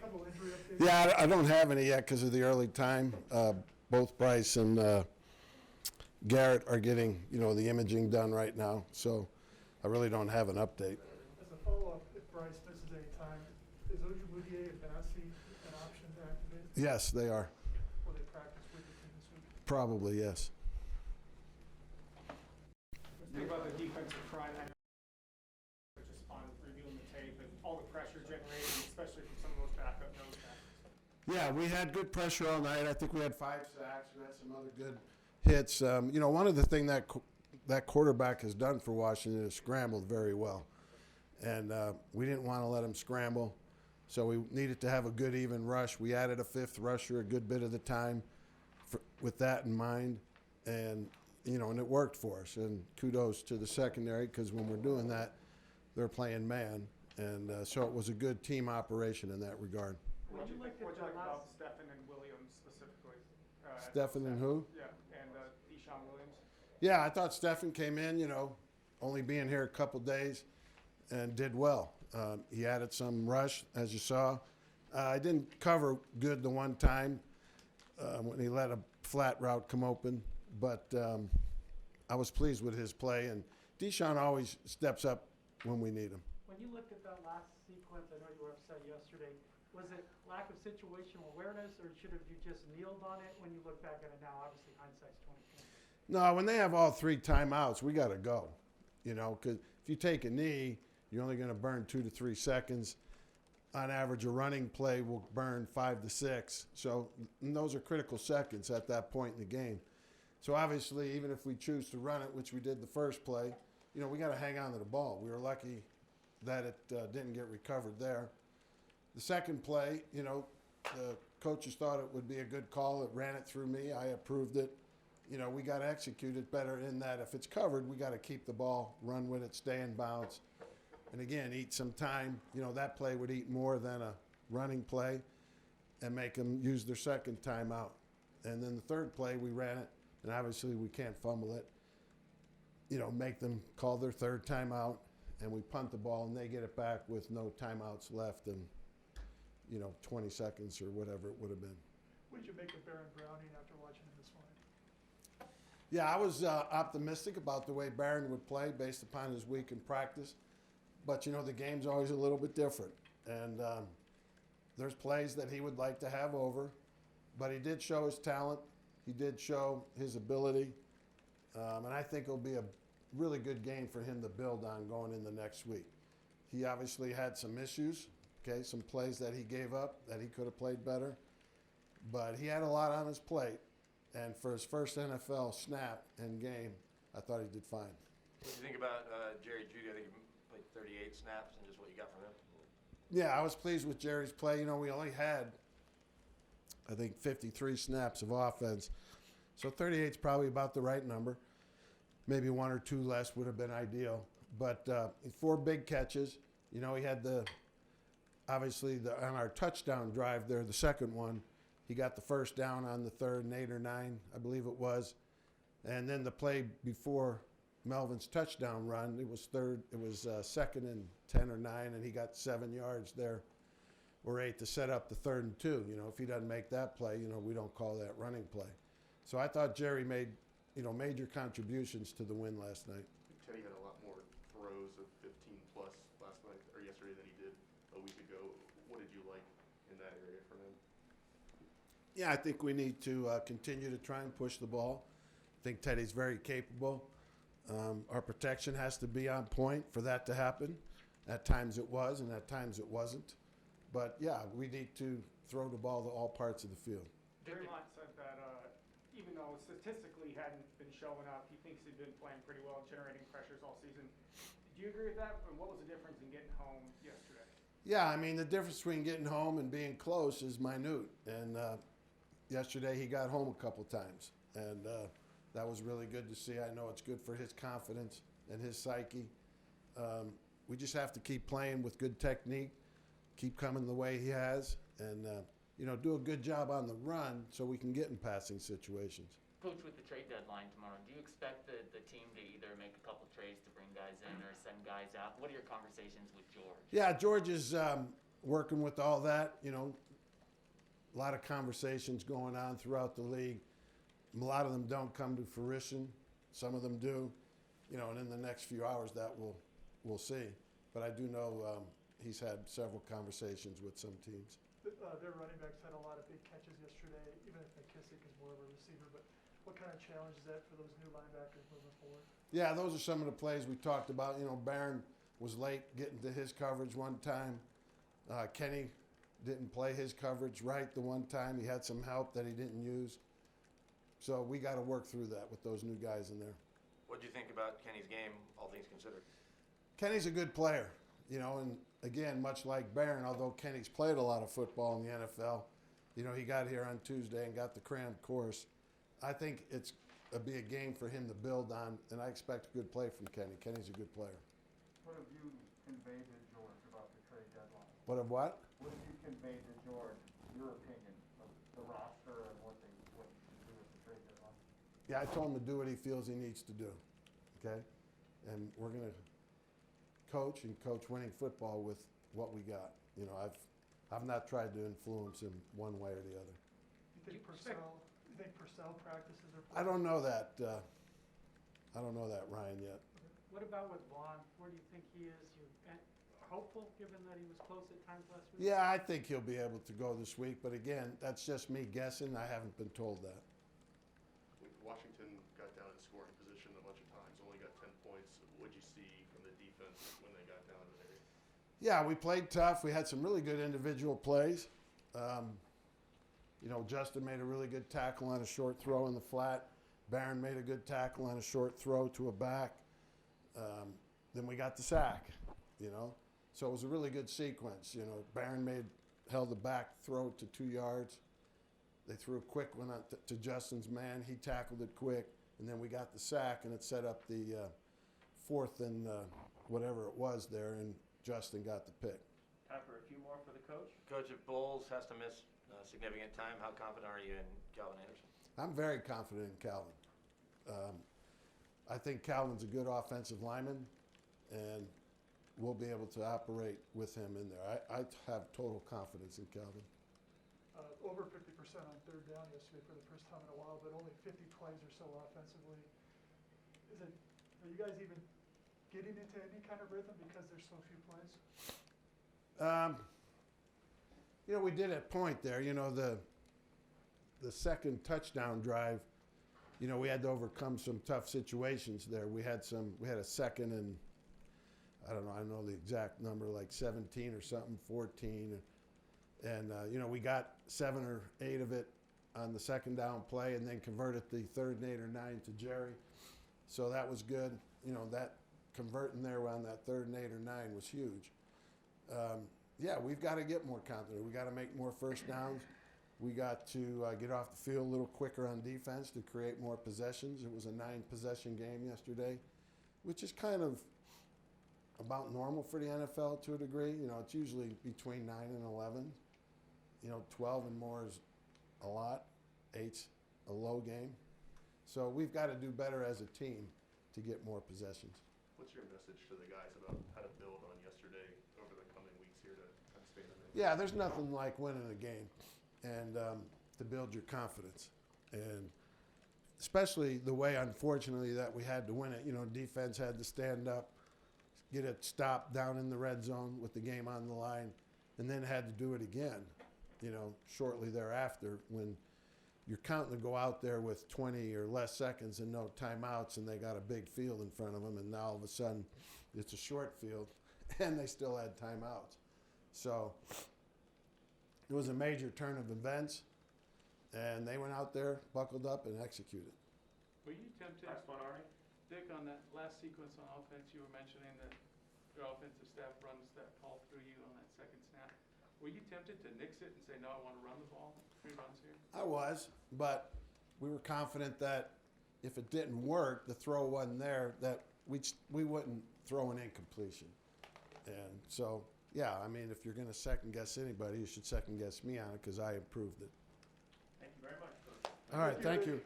couple injury updates? Yeah, I don't have any yet because of the early time. Both Bryce and Garrett are getting, the imaging done right now, so I really don't have an update. As a follow-up, if Bryce misses any time, is Ojibwe and Benassi an option to activate? Yes, they are. Will they practice with the team this week? Probably, yes. Let's think about the defensive front. I know just on reviewing the tape and all the pressure generated, especially from some of those backup nose tackles. Yeah, we had good pressure all night. I think we had 5 sacks. We had some other good hits. One of the things that quarterback has done for Washington is scrambled very well. And we didn't want to let him scramble, so we needed to have a good even rush. We added a 5th rusher a good bit of the time with that in mind. And it worked for us. And kudos to the secondary because when we're doing that, they're playing man. And so it was a good team operation in that regard. What'd you like about Stephen and Williams specifically? Stephen and who? Yeah, and DeShawn Williams. Yeah, I thought Stephen came in, only being here a couple days, and did well. He added some rush, as you saw. I didn't cover good the one time when he let a flat route come open, but I was pleased with his play, and DeShawn always steps up when we need him. When you looked at that last sequence, I know you were upset yesterday, was it lack of situational awareness, or should have you just kneeled on it when you look back at it now? Obviously, hindsight's 20/20. No, when they have all 3 timeouts, we got to go, because if you take a knee, you're only going to burn 2 to 3 seconds. On average, a running play will burn 5 to 6. So those are critical seconds at that point in the game. So obviously, even if we choose to run it, which we did the first play, we got to hang on to the ball. We were lucky that it didn't get recovered there. The second play, the coaches thought it would be a good call. It ran it through me. I approved it. We got to execute it better in that if it's covered, we got to keep the ball, run with it, stay in bounds. And again, eat some time. That play would eat more than a running play and make them use their second timeout. And then the third play, we ran it, and obviously we can't fumble it. Make them call their third timeout, and we punt the ball, and they get it back with no timeouts left and, 20 seconds or whatever it would have been. What did you make of Baron Browning after watching him this morning? Yeah, I was optimistic about the way Barron would play based upon his week in practice. But, the game's always a little bit different. And there's plays that he would like to have over. But he did show his talent. He did show his ability. And I think it'll be a really good game for him to build on going in the next week. He obviously had some issues, some plays that he gave up that he could have played better. But he had a lot on his plate. And for his first NFL snap and game, I thought he did fine. What do you think about Jerry Jeudy? I think he played 38 snaps, and just what you got from him? Yeah, I was pleased with Jerry's play. We only had, I think, 53 snaps of offense. So 38 is probably about the right number. Maybe 1 or 2 less would have been ideal. But 4 big catches. He had on our touchdown drive there, the second one, he got the first down on the third and 8 or 9, I believe it was. And then the play before Melvin's touchdown run, it was 2nd and 10 or 9, and he got 7 yards there or 8 to set up the 3rd and 2. If he doesn't make that play, we don't call that running play. So I thought Jerry made, major contributions to the win last night. Teddy had a lot more throws of 15 plus last night or yesterday than he did a week ago. What did you like in that area from him? Yeah, I think we need to continue to try and push the ball. I think Teddy's very capable. Our protection has to be on point for that to happen. At times it was, and at times it wasn't. But, yeah, we need to throw the ball to all parts of the field. Draymond said that even though statistically he hadn't been showing up, he thinks he'd been playing pretty well, generating pressures all season. Do you agree with that? And what was the difference in getting home yesterday? Yeah, the difference between getting home and being close is minute. And yesterday he got home a couple times. And that was really good to see. I know it's good for his confidence and his psyche. We just have to keep playing with good technique, keep coming the way he has, and do a good job on the run so we can get in passing situations. Coach, with the trade deadline tomorrow, do you expect the team to either make a couple trades to bring guys in or send guys out? What are your conversations with George? Yeah, George is working with all that, you know, a lot of conversations going on throughout the league. A lot of them don't come to fruition. Some of them do, you know, and in the next few hours that we'll see. But I do know he's had several conversations with some teams. Their running backs had a lot of big catches yesterday, even if McKissick is more of a receiver. But what kind of challenge is that for those new linebackers moving forward? Yeah, those are some of the plays we talked about. You know, Barron was late getting to his coverage one time. Kenny didn't play his coverage right the one time. He had some help that he didn't use. So we got to work through that with those new guys in there. What do you think about Kenny's game, all things considered? Kenny's a good player, you know, and again, much like Barron, although Kenny's played a lot of football in the NFL, you know, he got here on Tuesday and got the crammed course. I think it's be a game for him to build on, and I expect a good play from Kenny. Kenny's a good player. What have you conveyed to George about the trade deadline? What of what? What have you conveyed to George, your opinion of the roster and what you should do at the trade deadline? Yeah, I told him to do what he feels he needs to do, okay? And we're going to coach and coach winning football with what we got. You know, I've not tried to influence him one way or the other. You think Purcell practices are? I don't know that. I don't know that, Ryan, yet. What about with Vaughn? Where do you think he is? You hopeful, given that he was close at times last week? Yeah, I think he'll be able to go this week, but again, that's just me guessing. I haven't been told that. Washington got down in scoring position a bunch of times, only got 10 points. What'd you see from the defense when they got down in there? Yeah, we played tough. We had some really good individual plays. You know, Justin made a really good tackle on a short throw in the flat. Barron made a good tackle on a short throw to a back. Then we got the sack, you know. So it was a really good sequence. You know, Barron held the back throw to 2 yards. They threw a quick one to Justin's man. He tackled it quick. And then we got the sack, and it set up the 4th and whatever it was there, and Justin got the pick. Time for a few more for the coach. Coach, if Bowles has to miss significant time, how confident are you in Calvin Anderson? I'm very confident in Calvin. I think Calvin's a good offensive lineman, and we'll be able to operate with him in there. I have total confidence in Calvin. Over 50% on third down yesterday for the first time in a while, but only 50 plays or so offensively. Are you guys even getting into any kind of rhythm because there's so few plays? You know, we did at point there. You know, the second touchdown drive, you know, we had to overcome some tough situations there. We had a second and I don't know the exact number, like 17 or something, 14. And, you know, we got 7 or 8 of it on the second down play and then converted the 3rd and 8 or 9 to Jerry. So that was good. You know, that converting there on that 3rd and 8 or 9 was huge. Yeah, we've got to get more confident. We got to make more first downs. We got to get off the field a little quicker on defense to create more possessions. It was a 9-possession game yesterday, which is kind of about normal for the NFL to a degree. You know, it's usually between 9 and 11. You know, 12 and more is a lot. 8's a low game. So we've got to do better as a team to get more possessions. What's your message to the guys about how to build on yesterday over the coming weeks here to kind of stay in the mix? Yeah, there's nothing like winning a game and to build your confidence. And especially the way, unfortunately, that we had to win it. You know, defense had to stand up, get it stopped down in the red zone with the game on the line, and then had to do it again, you know, shortly thereafter when you're counting to go out there with 20 or less seconds and no timeouts, and they got a big field in front of them, and now all of a sudden it's a short field, and they still had timeouts. So it was a major turn of events, and they went out there, buckled up, and executed. Were you tempted, Dick, on that last sequence on offense, you were mentioning that your offensive staff runs that ball through you on that second snap. Were you tempted to nix it and say, no, I want to run the ball, 3 runs here? I was, but we were confident that if it didn't work, the throw wasn't there, that we wouldn't throw an incompletion. And so, yeah, I mean, if you're going to second-guess anybody, you should second-guess me on it because I improved it. Thank you very much, Coach. All right, thank you.